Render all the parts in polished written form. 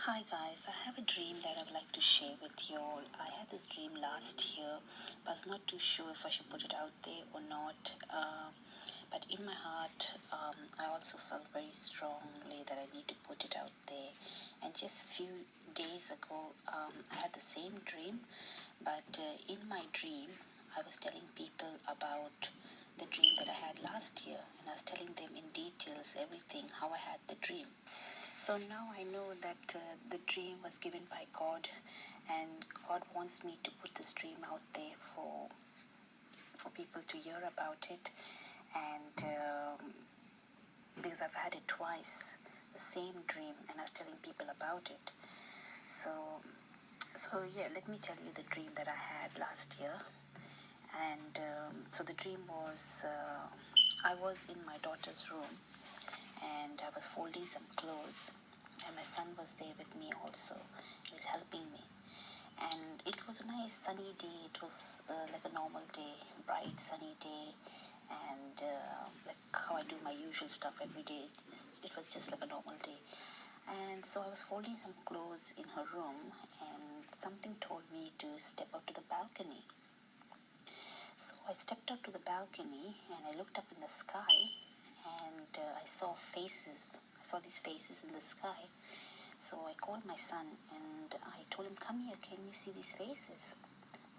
Hi guys, I have a dream that I would like to share with you all. I had this dream last year, but I was not too sure if I should put it out there or not. But in my heart, I also felt very strongly that I need to put it out there. And just a few days ago, I had the same dream, but in my dream, I was telling people about the dream that I had last year, and I was telling them in details everything how I had the dream. So now I know that the dream was given by God, and God wants me to put this dream out there for people to hear about it, and because I've had it twice, the same dream, and I was telling people about it. So, yeah, let me tell you the dream that I had last year, and so the dream was I was in my daughter's room, and I was folding some clothes, and my son was there with me also. He was helping me, and it was a nice sunny day. It was like a normal day, bright sunny day, and like how I do my usual stuff every day. It was just like a normal day. And so I was folding some clothes in her room, and something told me to step out to the balcony. So I stepped out to the balcony, and I looked up in the sky, and I saw faces. I saw these faces in the sky. So I called my son, and I told him, "Come here, can you see these faces?"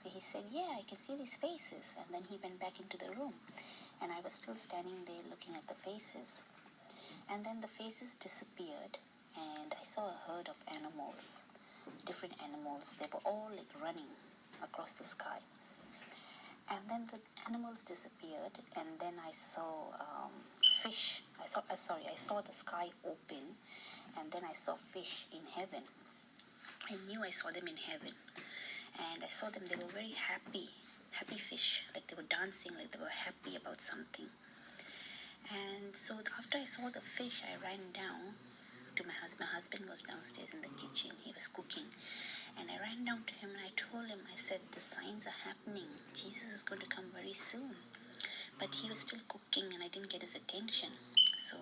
So he said, "Yeah, I can see these faces." And then he went back into the room, and I was still standing there looking at the faces. And then the faces disappeared, and I saw a herd of animals, different animals. They were all like running across the sky. And then the animals disappeared, and then I saw fish. I saw the sky open, and then I saw fish in heaven. I knew I saw them in heaven, and I saw them. They were very happy, happy fish, like they were dancing, like they were happy about something. And so after I saw the fish, I ran down to my husband. My husband was downstairs in the kitchen. He was cooking. And I ran down to him and I told him, I said, the signs are happening. Jesus is going to come very soon. But he was still cooking and I didn't get his attention. So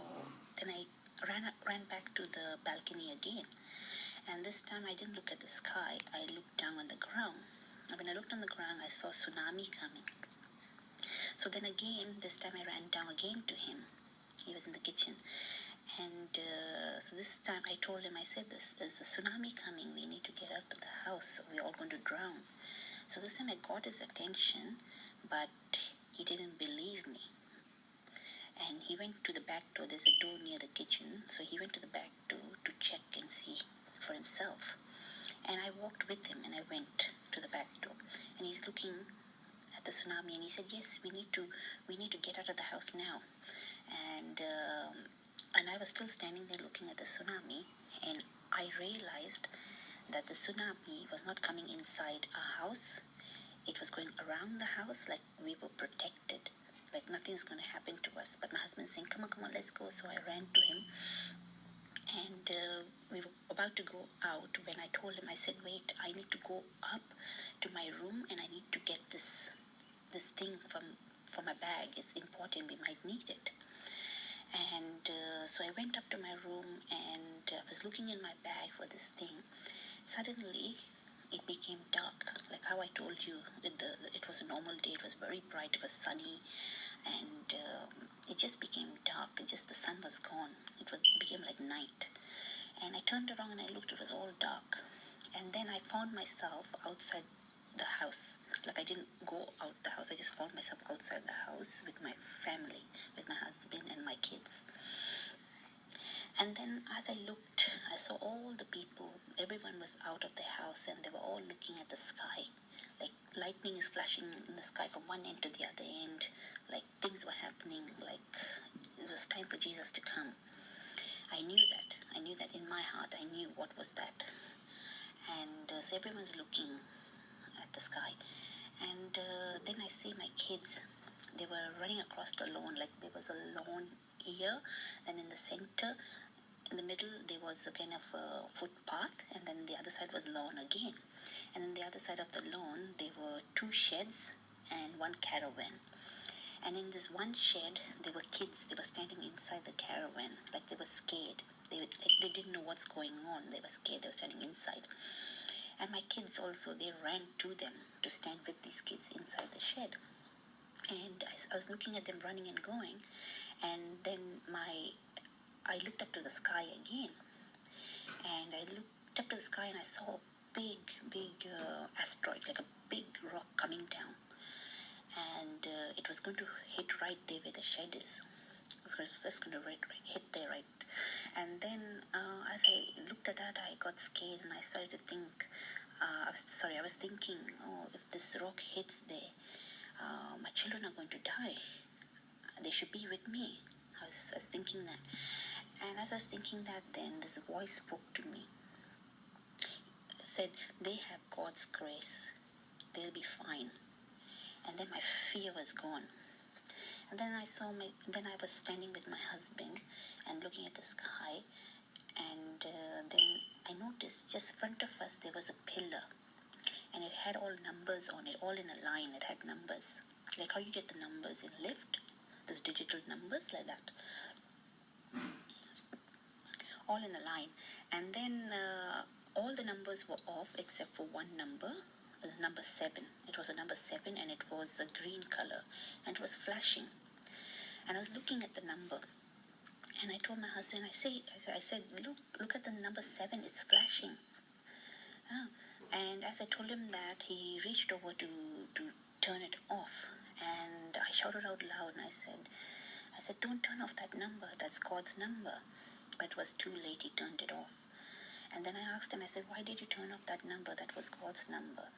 then I ran back to the balcony again. And this time I didn't look at the sky. I looked down on the ground. And when I looked on the ground, I saw tsunami coming. So then again, this time I ran down again to him. He was in the kitchen. And so this time I told him, I said, there's a tsunami coming. We need to get out of the house. We're all going to drown. So this time I got his attention, but he didn't believe me. And he went to the back door. There's a door near the kitchen. So he went to the back door to check and see for himself. And I walked with him and I went to the back door. And he's looking at the tsunami and he said, yes, we need to get out of the house now. And I was still standing there looking at the tsunami, and I realized that the tsunami was not coming inside our house. It was going around the house, like we were protected, like nothing's going to happen to us. But my husband saying, come on, let's go. So I ran to him, and we were about to go out when I told him, I said, wait, I need to go up to my room and I need to get this thing from my bag. It's important, we might need it. And so I went up to my room and I was looking in my bag for this thing. Suddenly, it became dark. Like how I told you, it was a normal day. It was very bright. It was sunny, and it just became dark. The sun was gone. It became like night. And I turned around and I looked. It was all dark. And then I found myself outside the house. Like I didn't go out the house. I just found myself outside the house with my family, with my husband and my kids. And then as I looked, I saw all the people. Everyone was out of the house and they were all looking at the sky. Like lightning is flashing in the sky from one end to the other end. Like things were happening. Like it was time for Jesus to come. I knew that. I knew that in my heart. I knew what was that. And so everyone's looking at the sky. And then I see my kids. They were running across the lawn. Like there was a lawn here, and in the center, in the middle, there was a kind of a footpath, and then the other side was lawn again. And on the other side of the lawn, there were 2 sheds and 1 caravan. And in this one shed, there were kids. They were standing inside the caravan, like they were scared. They they didn't know what's going on. They were scared. They were standing inside. And my kids also, they ran to them to stand with these kids inside the shed. And I was looking at them running and going. And then I looked up to the sky again. And I looked up to the sky and I saw a big asteroid, like a big rock coming down. And it was going to hit right there where the shed is. It was just going to hit there, right. And then as I looked at that, I got scared and I started to think, I was thinking, oh, if this rock hits there, my children are going to die. They should be with me. I was thinking that. And as I was thinking that, then this voice spoke to me. It said, they have God's grace. They'll be fine. And then my fear was gone. And then then I was standing with my husband and looking at the sky. And then I noticed just front of us there was a pillar. And it had all numbers on it, all in a line. It had numbers. Like how you get the numbers in lift. Those digital numbers like that. All in a line. And then all the numbers were off except for one number. Number 7. It was a number 7 and it was a green color. And it was flashing. And I was looking at the number. And I told my husband, I said, look at the number 7, it's flashing. And as I told him that, he reached over to turn it off. And I shouted out loud and I said, don't turn off that number, that's God's number. But it was too late, he turned it off. And then I asked him, I said, why did you turn off that number? That was God's number.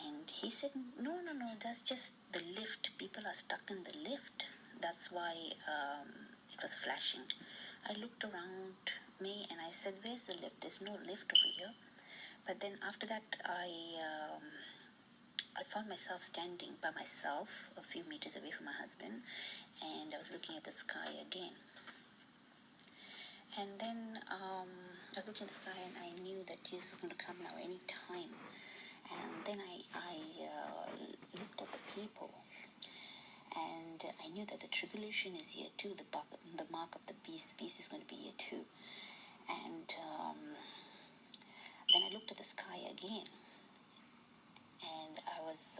And he said, no, that's just the lift. People are stuck in the lift. That's why it was flashing. I looked around me and I said, where's the lift? There's no lift over here. But then after that, I found myself standing by myself a few meters away from my husband. And I was looking at the sky again. And then I was looking at the sky and I knew that Jesus is going to come now any time. And then I looked at the people. And I knew that the tribulation is here too, the mark of the beast. The beast is going to be here too. And then I looked at the sky again. And I was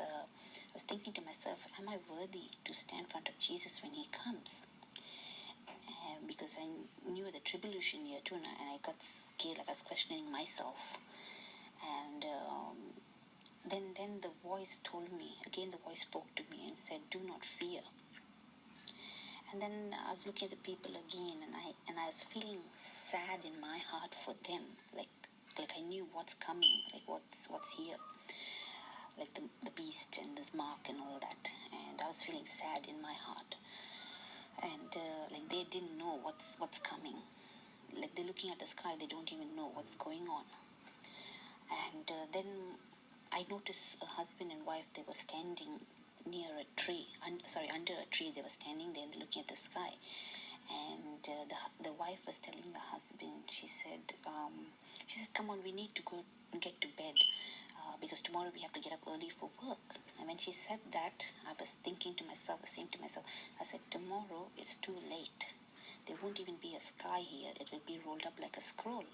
thinking to myself, am I worthy to stand in front of Jesus when he comes? Because I knew the tribulation here too, and I got scared, like I was questioning myself. And then the voice told me, again the voice spoke to me and said, do not fear. And then I was looking at the people again, and I was feeling sad in my heart for them, like I knew what's coming, like what's here, like the beast and this mark and all that. And I was feeling sad in my heart. And like they didn't know what's coming. Like they're looking at the sky, they don't even know what's going on. And then I noticed a husband and wife, they were standing near a tree, under a tree. They were standing there looking at the sky. And the wife was telling the husband, she said, come on, we need to go and get to bed. Because tomorrow we have to get up early for work. And when she said that, I was saying to myself, I said, tomorrow it's too late. There won't even be a sky here. It will be rolled up like a scroll.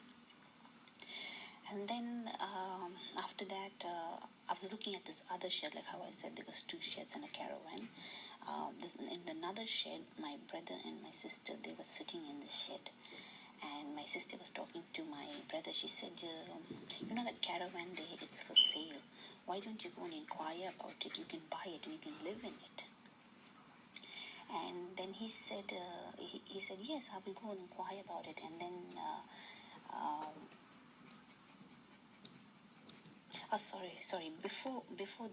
And then after that, I was looking at this other shed, like how I said there was 2 sheds and a caravan. In another shed, my brother and my sister, they were sitting in the shed. And my sister was talking to my brother. She said, you know that caravan there, it's for sale. Why don't you go and inquire about it? You can buy it and you can live in it. And then he said, yes, I will go and inquire about it. And then, before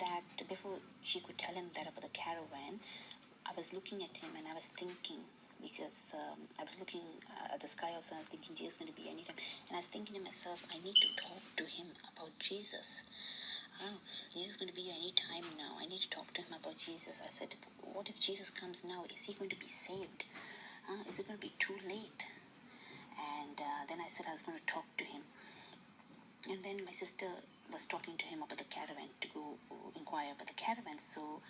that, before she could tell him that about the caravan, I was looking at him and I was thinking, because I was looking at the sky also, and I was thinking Jesus is going to be anytime. And I was thinking to myself, I need to talk to him about Jesus. Jesus is going to be any time now. I need to talk to him about Jesus. I said, what if Jesus comes now? Is he going to be saved? Is it going to be too late? And then I said I was going to talk to him. And then my sister was talking to him about the caravan, to go inquire about the caravan. So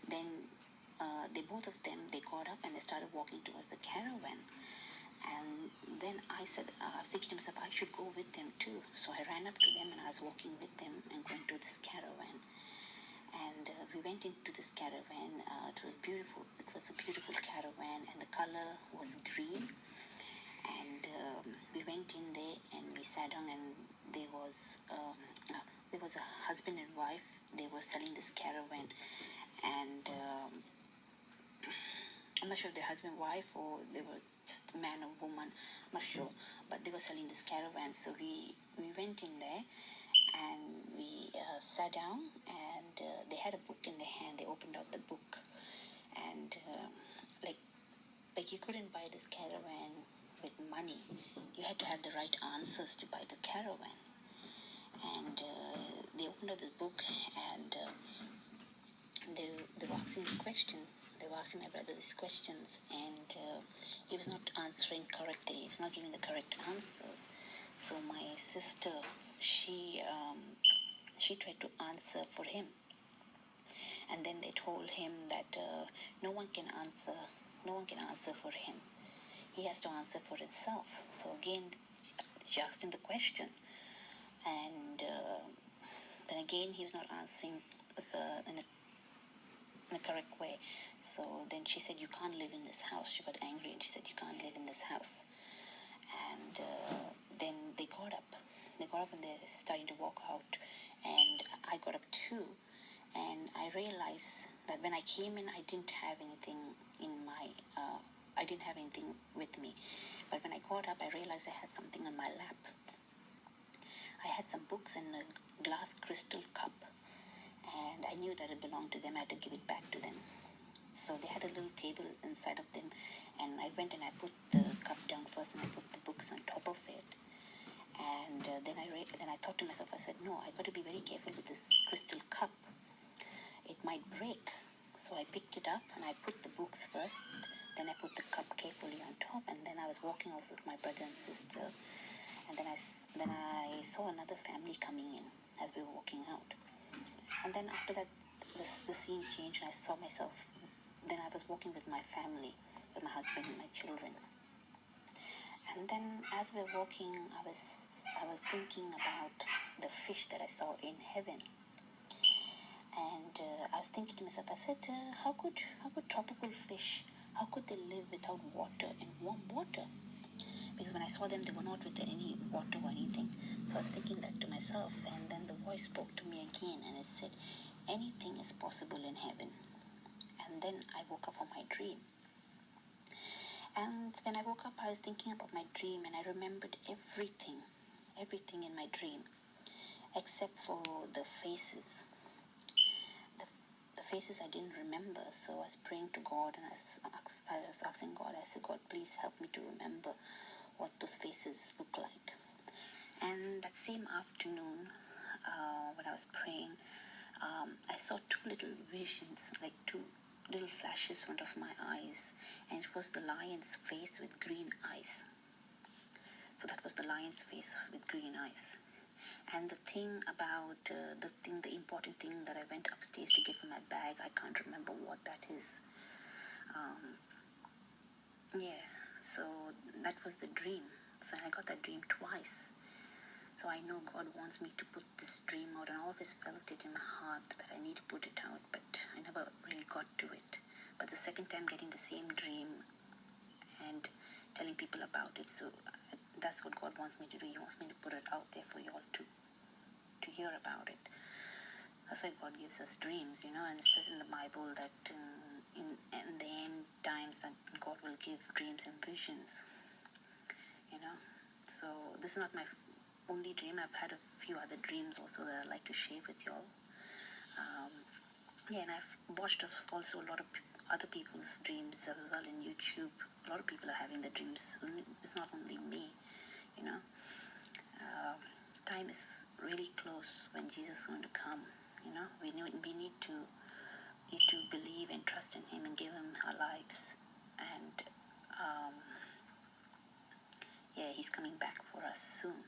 then they both of them, they got up and they started walking towards the caravan. And then I was thinking to myself, I should go with them too. So I ran up to them and I was walking with them and going to this caravan. And we went into this caravan. It was beautiful. It was a beautiful caravan, and the color was green. And we went in there and we sat down, and there was a husband and wife. They were selling this caravan, and I'm not sure if they're husband and wife or they were just a man or woman. I'm not sure, but they were selling this caravan. So we went in there and we sat down, and they had a book in their hand. They opened out the book, and like you couldn't buy this caravan with money. You had to have the right answers to buy the caravan. And they opened up this book, and they were asking the question. They were asking my brother these questions, and he was not answering correctly. He was not giving the correct answers. So my sister, she tried to answer for him, and then they told him that no one can answer for him. He has to answer for himself. So again, she asked him the question, and then again he was not answering in a correct way. So then she said, "You can't live in this house." She got angry and she said, "You can't live in this house." And then they got up. They got up and they're starting to walk out. And I got up too. And I realized that when I came in, I didn't have anything I didn't have anything with me. But when I got up, I realized I had something on my lap. I had some books in a glass crystal cup. And I knew that it belonged to them. I had to give it back to them. So they had a little table inside of them. And I went and I put the cup down first, and I put the books on top of it. And then I thought to myself, I said, no, I got to be very careful with this crystal cup. It might break. So I picked it up and I put the books first. Then I put the cup carefully on top, and then I was walking off with my brother and sister. And then I saw another family coming in as we were walking out. And then after that, the scene changed, and I saw myself. Then I was walking with my family, with my husband and my children. And then as we were walking, I was thinking about the fish that I saw in heaven. And I was thinking to myself, I said, how could tropical fish, how could they live without water and warm water? Because when I saw them, they were not with any water or anything. So I was thinking that to myself, and then the voice spoke to me again, and it said, anything is possible in heaven. And then I woke up from my dream. And when I woke up, I was thinking about my dream, and I remembered everything in my dream, except for the faces. The faces I didn't remember, so I was praying to God, and I was asking God, I said, God, please help me to remember what those faces look like. And that same afternoon, when I was praying, I saw two little visions, like two little flashes in front of my eyes, and it was the lion's face with green eyes. So that was the lion's face with green eyes. And the thing about the important thing that I went upstairs to get from my bag, I can't remember what that is. So that was the dream. So I got that dream twice. So I know God wants me to put this dream out, and I always felt it in my heart that I need to put it out, but I never really got to it. But the second time getting the same dream and telling people about it, so that's what God wants me to do. He wants me to put it out there for you all to hear about it. That's why God gives us dreams, and it says in the Bible that in the end times that God will give dreams and visions, So this is not my only dream. I've had a few other dreams also that I'd like to share with you all. And I've watched also a lot of other people's dreams as well in YouTube. A lot of people are having the dreams. It's not only me, Time is really close when Jesus is going to come. We need to believe and trust in Him and give Him our lives. And He's coming back for us soon.